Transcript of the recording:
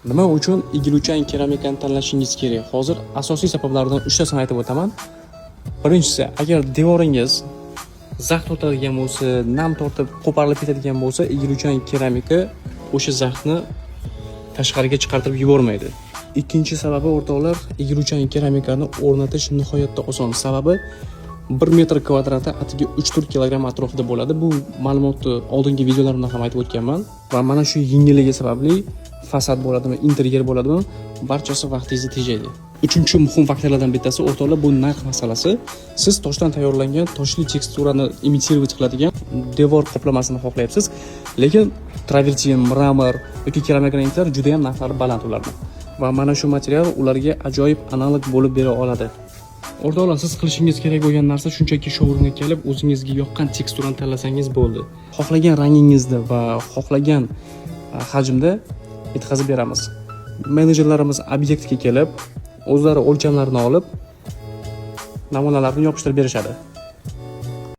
Nima uchun egiluvchan keramikani tanlashingiz kerak? Hozir asosiy sabablardan 3 tasini aytib o'taman. Birinchisi, agar devoringiz zax tortadigan bo'lsa, nam tortib qo'parilib ketadigan bo'lsa, egiluvchan keramika o'sha zaxni tashqariga chiqarib yubormaydi. Ikkinchi sababi o'rtoqlar, egiluvchan keramikani o'rnatish nihoyatda oson. Sababi 1 metr kvadrati atiga 3-4 kilogramm atrofida bo'ladi. Bu ma'lumotni oldingi videolarimda ham aytib o'tganman va mana shu yengilligi sababli fasad bo'ladimi, interyer bo'ladimi, barchasi vaqtingizni tejaydi. Uchinchi muhim faktorlardan bittasi o'rtoqlar, bu narx masalasi. Siz toshdan tayyorlangan, toshli teksturani imitirovat qiladigan devor qoplamasini xohlayapsiz, lekin travertin, mramor yoki keramik granitlar juda ham narxlari baland ularning. Va mana shu material ularga ajoyib analog bo'lib bera oladi. O'rtoqlar, siz qilishingiz kerak bo'lgan narsa shunchaki showroomga kelib, o'zingizga yoqqan teksturani tanlasangiz bo'ldi. Xohlagan rangingizda va xohlagan hajmda yetkazib beramiz. Menejerlarimiz obyektga kelib, o'zlari o'lchamlarini olib, namunalarni yopishtirib berishadi.